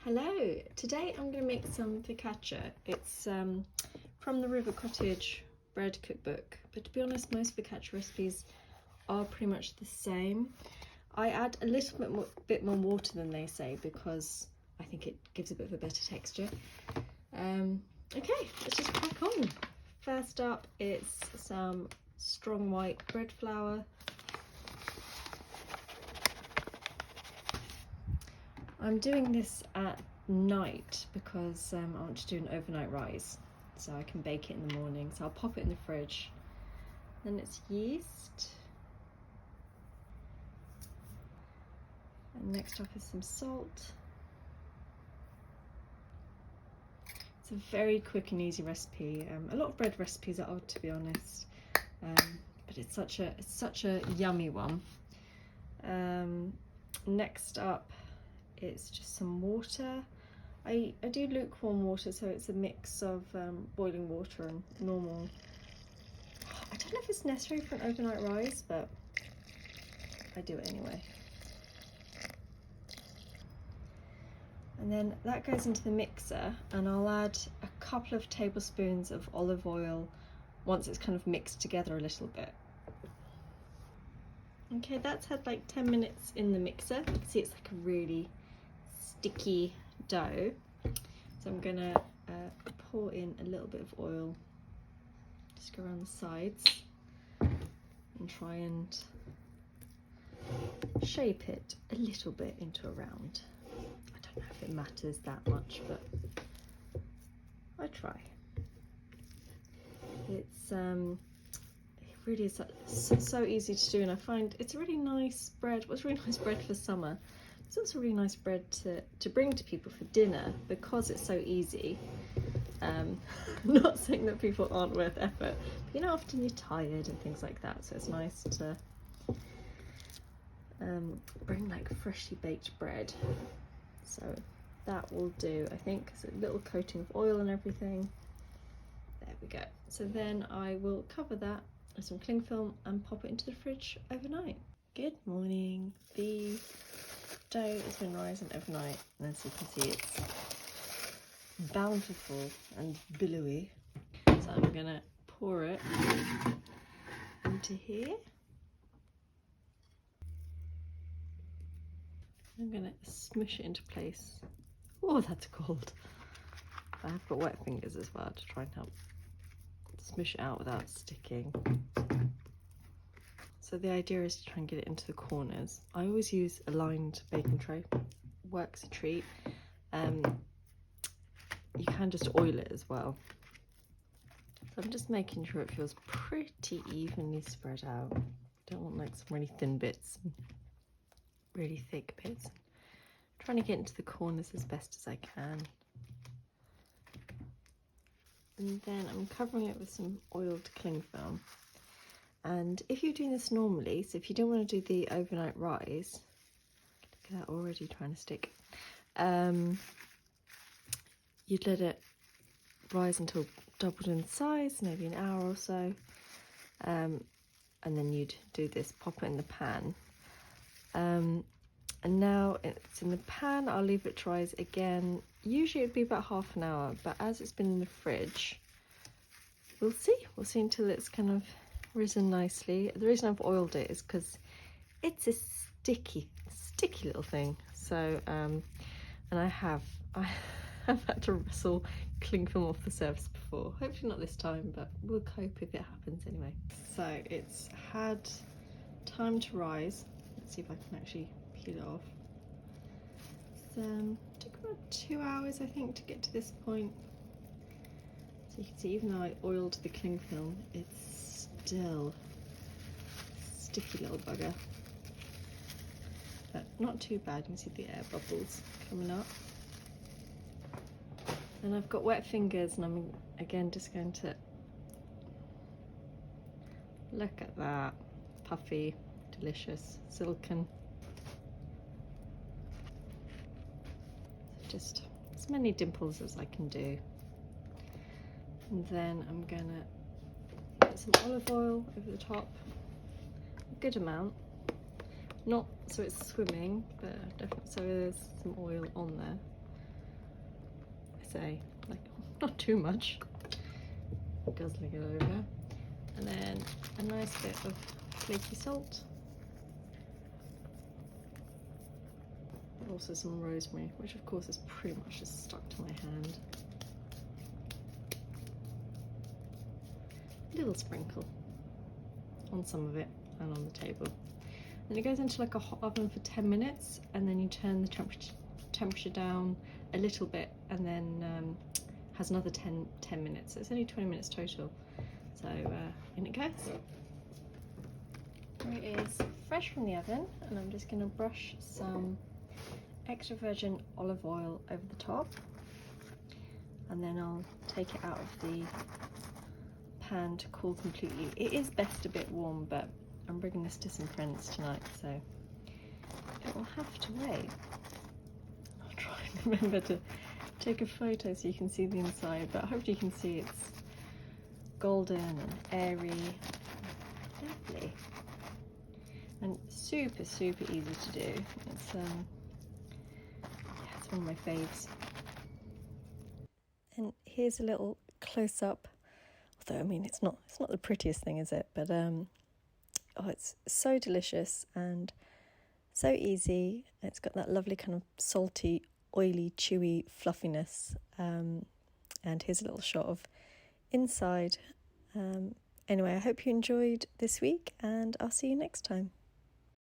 Hello, today I'm going to make some focaccia. It's from the River Cottage bread cookbook, but to be honest most focaccia recipes are pretty much the same. I add a little bit more water than they say because I think it gives a bit of a better texture. Okay, let's just crack on. First up, it's some strong white bread flour. I'm doing this at night because I want to do an overnight rise so I can bake it in the morning. So I'll pop it in the fridge. Then it's yeast. And next up is some salt. It's a very quick and easy recipe. A lot of bread recipes are odd, to be honest, but it's such a yummy one. Next up, it's just some water. I do lukewarm water, so it's a mix of boiling water and normal. I don't know if it's necessary for an overnight rise, but I do it anyway. And then that goes into the mixer, and I'll add a couple of tablespoons of olive oil once it's kind of mixed together a little bit. Okay, that's had like 10 minutes in the mixer. You can see it's like a really sticky dough. So I'm gonna pour in a little bit of oil, just go around the sides and try and shape it a little bit into a round. I don't know if it matters that much, but I try. It's it really is so easy to do, and I find it's a really nice bread. What's really nice bread for summer? It's also really nice bread to bring to people for dinner because it's so easy. Not saying that people aren't worth effort, but you know, often you're tired and things like that, so it's nice to bring like freshly baked bread. So that will do, I think. It's a little coating of oil and everything. There we go. So then I will cover that with some cling film and pop it into the fridge overnight. Good morning. The dough has been rising overnight, and as you can see, it's bountiful and billowy. So I'm gonna pour it into here. I'm gonna smush it into place. Oh, that's cold. I've got wet fingers as well to try and help smush it out without sticking. So the idea is to try and get it into the corners. I always use a lined baking tray. Works a treat. You can just oil it as well. So I'm just making sure it feels pretty evenly spread out. Don't want like some really thin bits, really thick bits. Trying to get into the corners as best as I can. And then I'm covering it with some oiled cling film. And if you're doing this normally, so if you don't want to do the overnight rise, look at that already trying to stick, you'd let it rise until doubled in size, maybe an hour or so, and then you'd do this, pop it in the pan. And now it's in the pan, I'll leave it to rise again. Usually it'd be about half an hour, but as it's been in the fridge, we'll see until it's kind of risen nicely. The reason I've oiled it is because it's a sticky little thing. So and I have had to wrestle cling film off the surface before. Hopefully not this time, but we'll cope if it happens anyway. So it's had time to rise. Let's see if I can actually peel it off. It took about 2 hours, I think, to get to this point. So you can see, even though I oiled the cling film, it's still a sticky little bugger. But not too bad. You can see the air bubbles coming up. And I've got wet fingers, and I'm again just going to look at that. Puffy, delicious, silken. Just as many dimples as I can do. And then I'm gonna put some olive oil over the top, a good amount, not so it's swimming, but definitely so there's some oil on there. say, like not too much. Guzzling it over. And then a nice bit of flaky salt. Also some rosemary, which of course is pretty much just stuck to my hand. A little sprinkle on some of it and on the table. Then it goes into like a hot oven for 10 minutes, and then you turn the temperature down a little bit, and then has another 10 minutes. So it's only 20 minutes total. So in it goes. Here it is, fresh from the oven, and I'm just going to brush some extra virgin olive oil over the top, and then I'll take it out of the pan to cool completely. It is best a bit warm, but I'm bringing this to some friends tonight, so it will have to wait. I'll try and remember to take a photo so you can see the inside, but I hope you can see it's golden and airy, lovely, and super easy to do. It's it's one of my faves. And here's a little close up. Although I mean it's not the prettiest thing, is it? But oh, it's so delicious and so easy. It's got that lovely kind of salty, oily, chewy fluffiness. And here's a little shot of inside. Anyway, I hope you enjoyed this week, and I'll see you next time.